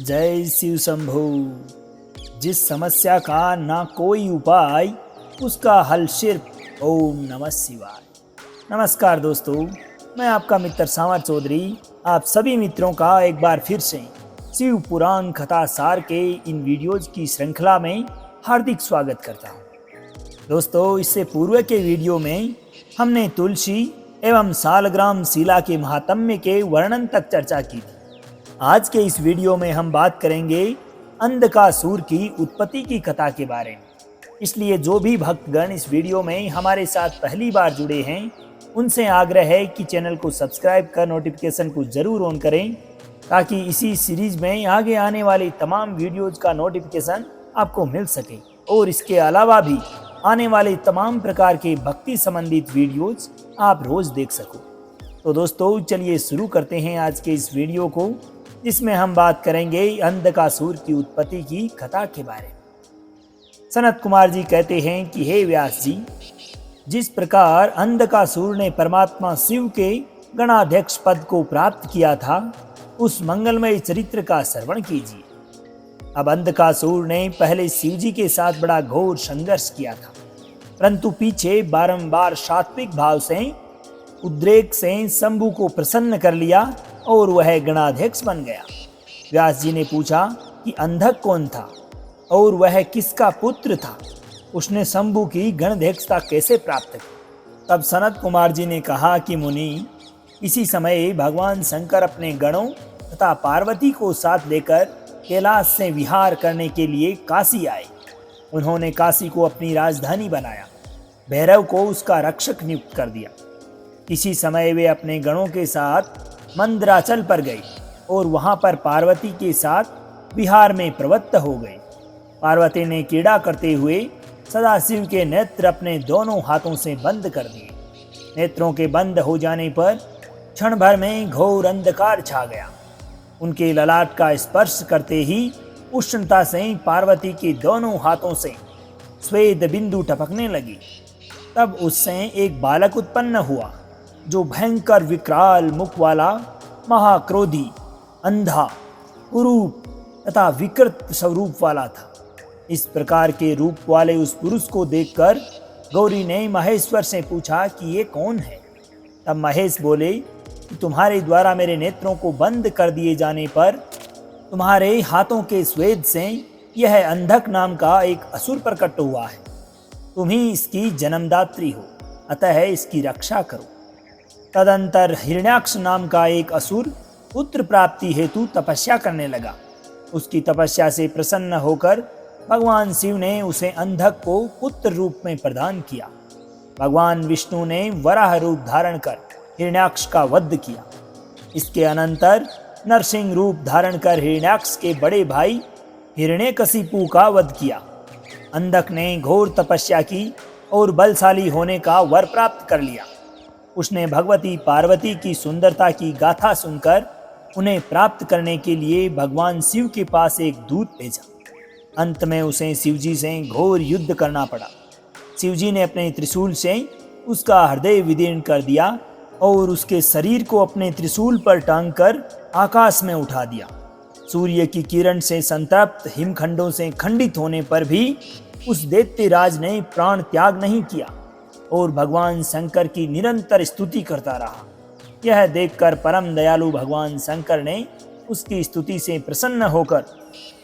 जय शिव शंभू। जिस समस्या का ना कोई उपाय, उसका हल सिर्फ ओम नमः शिवाय। नमस्कार दोस्तों, मैं आपका मित्र सांवर चौधरी आप सभी मित्रों का एक बार फिर से शिव पुराण कथा सार के इन वीडियोज की श्रृंखला में हार्दिक स्वागत करता हूँ। दोस्तों, इससे पूर्व के वीडियो में हमने तुलसी एवं सालग्राम शिला के महात्म्य के वर्णन तक चर्चा की थी। आज के इस वीडियो में हम बात करेंगे अंधकासुर की उत्पत्ति की कथा के बारे में। इसलिए जो भी भक्तगण इस वीडियो में हमारे साथ पहली बार जुड़े हैं, उनसे आग्रह है कि चैनल को सब्सक्राइब कर नोटिफिकेशन को जरूर ऑन करें, ताकि इसी सीरीज में आगे आने वाली तमाम वीडियोज का नोटिफिकेशन आपको मिल सके और इसके अलावा भी आने वाले तमाम प्रकार के भक्ति संबंधित वीडियोज आप रोज देख सको। तो दोस्तों, चलिए शुरू करते हैं आज के इस वीडियो को, जिसमें हम बात करेंगे अंधकासुर की उत्पत्ति की कथा के बारे में। सनत कुमार जी कहते हैं कि हे व्यास जी, जिस प्रकार अंधकासुर ने परमात्मा शिव के गणाध्यक्ष पद को प्राप्त किया था, उस मंगलमय चरित्र का श्रवण कीजिए। अब अंधकासुर ने पहले शिव जी के साथ बड़ा घोर संघर्ष किया था, परंतु पीछे बारंबार सात्विक भाव से उद्रेक से शंभु को प्रसन्न कर लिया और वह गणाध्यक्ष बन गया। व्यास जी ने पूछा कि अंधक कौन था और वह किसका पुत्र था, उसने शंभु की गणाध्यक्षता कैसे प्राप्त की। तब सनत कुमार जी ने कहा कि मुनि, इसी समय भगवान शंकर अपने गणों तथा पार्वती को साथ लेकर कैलाश से विहार करने के लिए काशी आए। उन्होंने काशी को अपनी राजधानी बनाया, भैरव को उसका रक्षक नियुक्त कर दिया। इसी समय वे अपने गणों के साथ मंदराचल पर गए और वहां पर पार्वती के साथ विहार में प्रवृत्त हो गए। पार्वती ने क्रीड़ा करते हुए सदाशिव के नेत्र अपने दोनों हाथों से बंद कर दिए। नेत्रों के बंद हो जाने पर क्षण भर में घोर अंधकार छा गया। उनके ललाट का स्पर्श करते ही उष्णता से पार्वती के दोनों हाथों से स्वेद बिंदु टपकने लगी। तब उससे एक बालक उत्पन्न हुआ, जो भयंकर विकराल मुख वाला, महाक्रोधी, अंधा, कुरूप तथा विकृत स्वरूप वाला था। इस प्रकार के रूप वाले उस पुरुष को देखकर गौरी ने महेश्वर से पूछा कि ये कौन है। तब महेश बोले कि तुम्हारे द्वारा मेरे नेत्रों को बंद कर दिए जाने पर तुम्हारे हाथों के स्वेद से यह अंधक नाम का एक असुर प्रकट हुआ है। तुम ही इसकी जन्मदात्री हो, अतः इसकी रक्षा करो। तदंतर हिरण्याक्ष नाम का एक असुर पुत्र प्राप्ति हेतु तपस्या करने लगा। उसकी तपस्या से प्रसन्न होकर भगवान शिव ने उसे अंधक को पुत्र रूप में प्रदान किया। भगवान विष्णु ने वराह रूप धारण कर हिरण्याक्ष का वध किया। इसके अनंतर नरसिंह रूप धारण कर हिरण्याक्ष के बड़े भाई हिरण्यकशिपु का वध किया। अंधक ने घोर तपस्या की और बलशाली होने का वर प्राप्त कर लिया। उसने भगवती पार्वती की सुंदरता की गाथा सुनकर उन्हें प्राप्त करने के लिए भगवान शिव के पास एक दूत भेजा। अंत में उसे शिवजी से घोर युद्ध करना पड़ा। शिवजी ने अपने त्रिशूल से उसका हृदय विदीर्ण कर दिया और उसके शरीर को अपने त्रिशूल पर टांगकर आकाश में उठा दिया। सूर्य की किरण से संतप्त हिमखंडों से खंडित होने पर भी उस दैत्यराज ने प्राण त्याग नहीं किया और भगवान शंकर की निरंतर स्तुति करता रहा। यह देखकर परम दयालु भगवान शंकर ने उसकी स्तुति से प्रसन्न होकर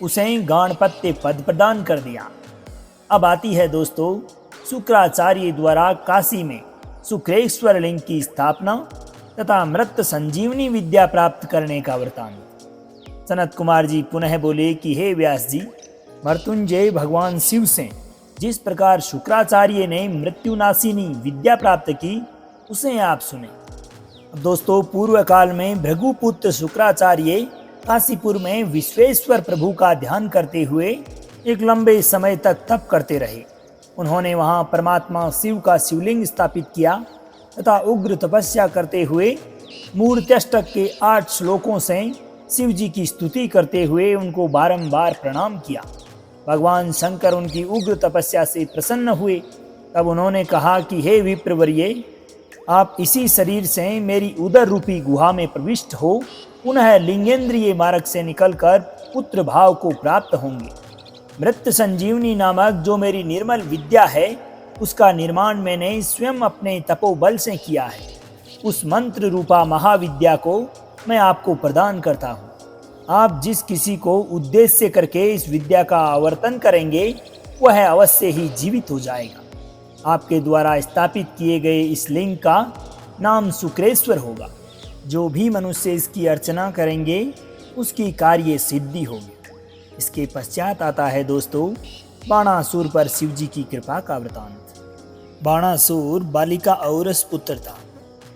उसे गाणपत्य पद प्रदान कर दिया। अब आती है दोस्तों शुक्राचार्य द्वारा काशी में शुक्रेश्वर लिंग की स्थापना तथा मृत संजीवनी विद्या प्राप्त करने का वृतांत। सनत कुमार जी पुनः बोले कि हे व्यास जी, मृत्युंजय भगवान शिव से जिस प्रकार शुक्राचार्य ने मृत्युनाशिनी विद्या प्राप्त की, उसे आप सुने। दोस्तों, पूर्व काल में भृगुपुत्र शुक्राचार्य काशीपुर में विश्वेश्वर प्रभु का ध्यान करते हुए एक लंबे समय तक तप करते रहे। उन्होंने वहां परमात्मा शिव का शिवलिंग स्थापित किया तथा उग्र तपस्या करते हुए मूर्त्यष्टक के 8 श्लोकों से शिव जी की स्तुति करते हुए उनको बारंबार प्रणाम किया। भगवान शंकर उनकी उग्र तपस्या से प्रसन्न हुए। तब उन्होंने कहा कि हे विप्रवर्य, आप इसी शरीर से मेरी उदर रूपी गुहा में प्रविष्ट हो पुनः लिंगेंद्रिय मार्ग से निकलकर पुत्र भाव को प्राप्त होंगे। मृत संजीवनी नामक जो मेरी निर्मल विद्या है, उसका निर्माण मैंने स्वयं अपने तपोबल से किया है। उस मंत्र रूपा महाविद्या को मैं आपको प्रदान करता हूँ। आप जिस किसी को उद्देश्य करके इस विद्या का आवर्तन करेंगे, वह अवश्य ही जीवित हो जाएगा। आपके द्वारा स्थापित किए गए इस लिंग का नाम शुक्रेश्वर होगा। जो भी मनुष्य इसकी अर्चना करेंगे, उसकी कार्य सिद्धि होगी। इसके पश्चात आता है दोस्तों बाणासुर पर शिव जी की कृपा का वृतांत। बाणासुर बालिका औरस पुत्र था।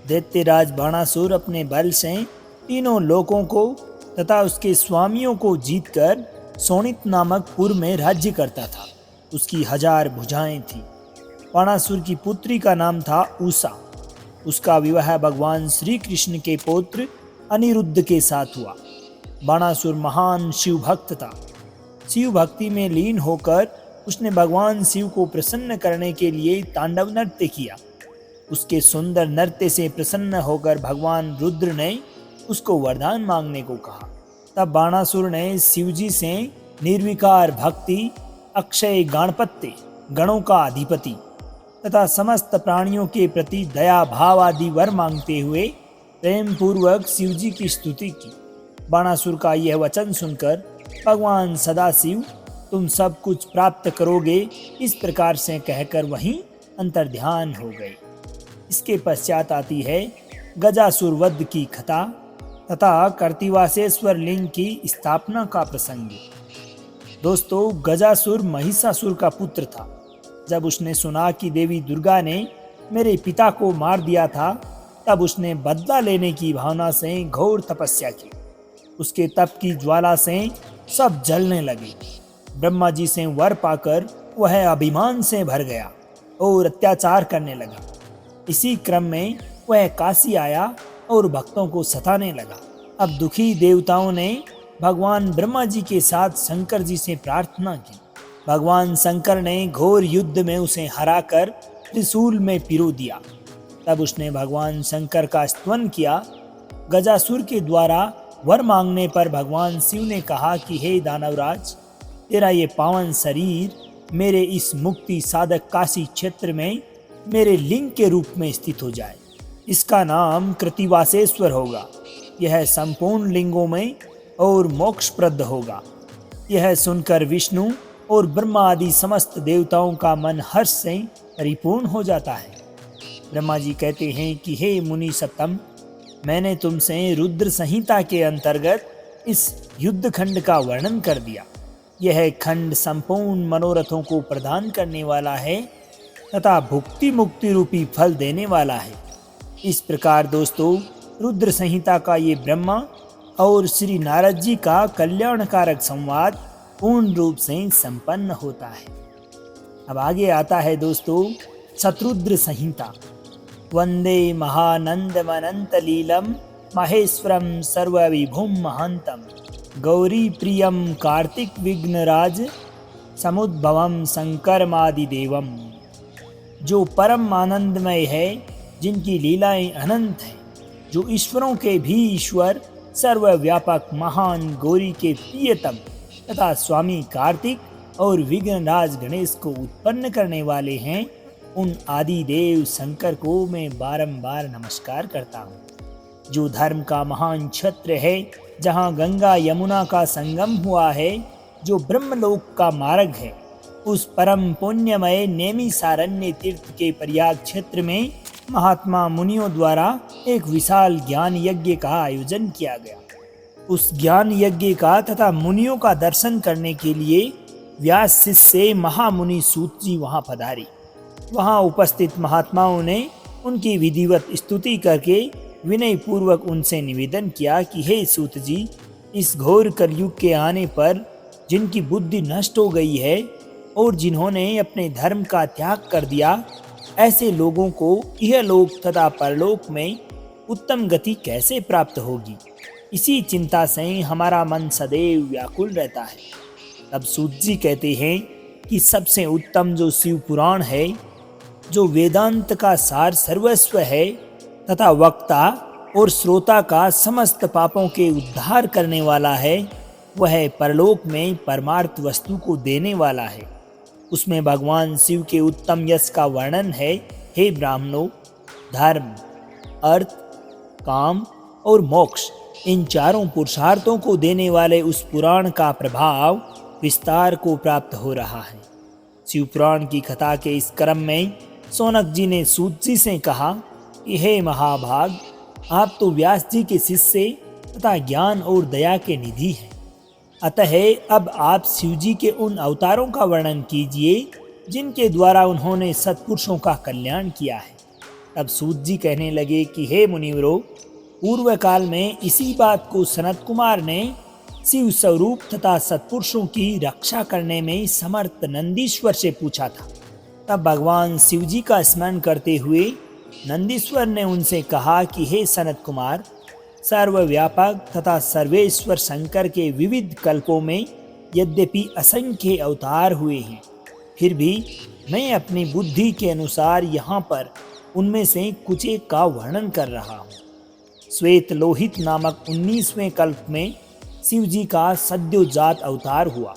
दैत्यराज बाणासुर अपने बल से तीनों लोकों को तथा उसके स्वामियों को जीतकर सोनित नामक पुर में राज्य करता था। उसकी 1000 भुजाएं थीं। बाणासुर की पुत्री का नाम था उषा। उसका विवाह भगवान श्री कृष्ण के पुत्र अनिरुद्ध के साथ हुआ। बाणासुर महान शिव भक्त था। शिव भक्ति में लीन होकर उसने भगवान शिव को प्रसन्न करने के लिए तांडव नृत्य किया। उसके सुंदर नृत्य से प्रसन्न होकर भगवान रुद्र ने उसको वरदान मांगने को कहा। तब बाणासुर ने शिवजी से निर्विकार भक्ति, अक्षय गणपत्य, गणों का अधिपति तथा समस्त प्राणियों के प्रति दया भाव आदि वर मांगते हुए प्रेम पूर्वक शिवजी की स्तुति की। बाणासुर का यह वचन सुनकर भगवान सदाशिव तुम सब कुछ प्राप्त करोगे, इस प्रकार से कहकर वहीं अंतर्ध्यान हो गए। इसके पश्चात आती है गजासुर वध की कथा तथा कर्तिवासेश्वर लिंग की स्थापना का प्रसंग। दोस्तों, गजासुर महिषासुर का पुत्र था। जब उसने सुना कि देवी दुर्गा ने मेरे पिता को मार दिया था, तब उसने बदला लेने की भावना से घोर तपस्या की। उसके तप की ज्वाला से सब जलने लगे। ब्रह्मा जी से वर पाकर वह अभिमान से भर गया और अत्याचार करने लगा। इसी क्रम में वह काशी आया और भक्तों को सताने लगा। अब दुखी देवताओं ने भगवान ब्रह्मा जी के साथ शंकर जी से प्रार्थना की। भगवान शंकर ने घोर युद्ध में उसे हराकर त्रिशूल में पिरो दिया। तब उसने भगवान शंकर का स्तवन किया। गजासुर के द्वारा वर मांगने पर भगवान शिव ने कहा कि हे दानवराज, तेरा ये पावन शरीर मेरे इस मुक्ति साधक काशी क्षेत्र में मेरे लिंग के रूप में स्थित हो जाए। इसका नाम कृतिवासेश्वर होगा। यह संपूर्ण लिंगों में और मोक्षप्रद होगा। यह सुनकर विष्णु और ब्रह्मा आदि समस्त देवताओं का मन हर्ष से परिपूर्ण हो जाता है। ब्रह्मा जी कहते हैं कि हे मुनि सत्तम, मैंने तुमसे रुद्र संहिता के अंतर्गत इस युद्ध खंड का वर्णन कर दिया। यह खंड संपूर्ण मनोरथों को प्रदान करने वाला है तथा भुक्ति मुक्ति रूपी फल देने वाला है। इस प्रकार दोस्तों, रुद्र संहिता का ये ब्रह्मा और श्री नारद जी का कल्याणकारक संवाद पूर्ण रूप से संपन्न होता है। अब आगे आता है दोस्तों शत्रुद्र संहिता। वंदे महानंदमनंत लीलम महेश्वरम सर्वविभुम महंतम गौरी प्रियम कार्तिक विघ्नराज समुद्भवम शंकरमादिदेवम। जो परम आनंदमय है, जिनकी लीलाएं अनंत हैं, जो ईश्वरों के भी ईश्वर, सर्वव्यापक महान गौरी के प्रियतम तथा स्वामी कार्तिक और विघ्नराज गणेश को उत्पन्न करने वाले हैं, उन आदि देव शंकर को मैं बारंबार नमस्कार करता हूँ। जो धर्म का महान क्षेत्र है, जहाँ गंगा यमुना का संगम हुआ है, जो ब्रह्मलोक का मार्ग है, उस परम पुण्यमय नेमी सारण्य तीर्थ के प्रयाग क्षेत्र में महात्मा मुनियों द्वारा एक विशाल ज्ञान यज्ञ का आयोजन किया गया। उस ज्ञान यज्ञ का तथा मुनियों का दर्शन करने के लिए व्यास शिष्य महामुनि सूत जी वहां पधारे। वहां उपस्थित महात्माओं ने उनकी विधिवत स्तुति करके विनय पूर्वक उनसे निवेदन किया कि हे सूत जी, इस घोर कलयुग के आने पर जिनकी बुद्धि नष्ट हो गई है और जिन्होंने अपने धर्म का त्याग कर दिया, ऐसे लोगों को यह लोक तथा परलोक में उत्तम गति कैसे प्राप्त होगी। इसी चिंता से हमारा मन सदैव व्याकुल रहता है। तब सूत जी कहते हैं कि सबसे उत्तम जो शिव पुराण है, जो वेदांत का सार सर्वस्व है तथा वक्ता और श्रोता का समस्त पापों के उद्धार करने वाला है, वह परलोक में परमार्थ वस्तु को देने वाला है। उसमें भगवान शिव के उत्तम यश का वर्णन है। हे ब्राह्मणों, धर्म, अर्थ, काम और मोक्ष, इन चारों पुरुषार्थों को देने वाले उस पुराण का प्रभाव विस्तार को प्राप्त हो रहा है। शिव पुराण की कथा के इस क्रम में सौनक जी ने सूत जी से कहा कि हे महाभाग, आप तो व्यास जी के शिष्य तथा ज्ञान और दया के निधि हैं। अतः अब आप शिव जी के उन अवतारों का वर्णन कीजिए जिनके द्वारा उन्होंने सत्पुरुषों का कल्याण किया है। तब सूत जी कहने लगे कि हे मुनिवरों, पूर्व काल में इसी बात को सनत कुमार ने शिव स्वरूप तथा सत्पुरुषों की रक्षा करने में समर्थ नंदीश्वर से पूछा था। तब भगवान शिव जी का स्मरण करते हुए नंदीश्वर ने उनसे कहा कि हे सनत कुमार, सर्वव्यापक तथा सर्वेश्वर शंकर के विविध कल्पों में यद्यपि असंख्य अवतार हुए हैं, फिर भी मैं अपनी बुद्धि के अनुसार यहाँ पर उनमें से कुछ एक का वर्णन कर रहा हूँ। श्वेत लोहित नामक 19वें कल्प में शिव जी का सद्योजात अवतार हुआ।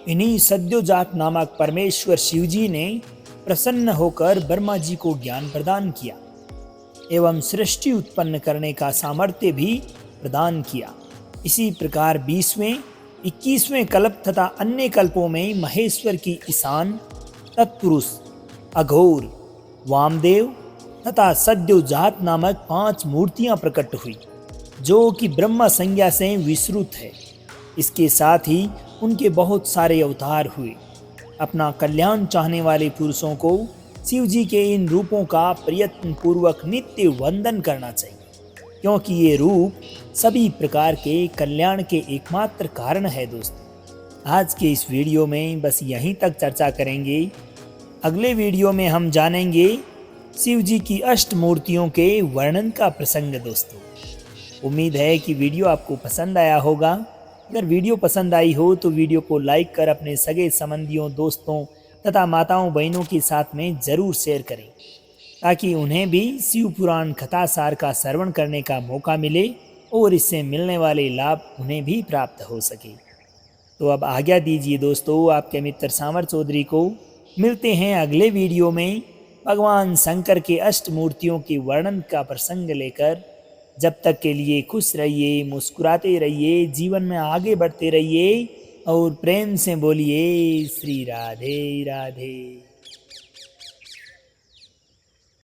इन्हीं सद्योजात नामक परमेश्वर शिव जी ने प्रसन्न होकर ब्रह्मा जी को ज्ञान प्रदान किया एवं सृष्टि उत्पन्न करने का सामर्थ्य भी प्रदान किया। इसी प्रकार 20वें, 21वें कल्प तथा अन्य कल्पों में महेश्वर की ईशान, तत्पुरुष, अघोर, वामदेव तथा सद्योजात नामक 5 मूर्तियां प्रकट हुई, जो कि ब्रह्मा संज्ञा से विस्तृत है। इसके साथ ही उनके बहुत सारे अवतार हुए। अपना कल्याण चाहने वाले पुरुषों को शिव जी के इन रूपों का प्रयत्न पूर्वक नित्य वंदन करना चाहिए, क्योंकि ये रूप सभी प्रकार के कल्याण के एकमात्र कारण है। दोस्तों, आज के इस वीडियो में बस यहीं तक चर्चा करेंगे। अगले वीडियो में हम जानेंगे शिव जी की अष्ट मूर्तियों के वर्णन का प्रसंग। दोस्तों, उम्मीद है कि वीडियो आपको पसंद आया होगा। अगर वीडियो पसंद आई हो तो वीडियो को लाइक कर अपने सगे संबंधियों, दोस्तों तथा माताओं बहनों के साथ में ज़रूर शेयर करें, ताकि उन्हें भी शिव पुराण कथा सार का श्रवण करने का मौका मिले और इससे मिलने वाले लाभ उन्हें भी प्राप्त हो सके। तो अब आज्ञा दीजिए दोस्तों, आपके मित्र सामर चौधरी को। मिलते हैं अगले वीडियो में भगवान शंकर के अष्ट मूर्तियों के वर्णन का प्रसंग लेकर। जब तक के लिए खुश रहिए, मुस्कुराते रहिए, जीवन में आगे बढ़ते रहिए और प्रेम से बोलिए श्री राधे राधे।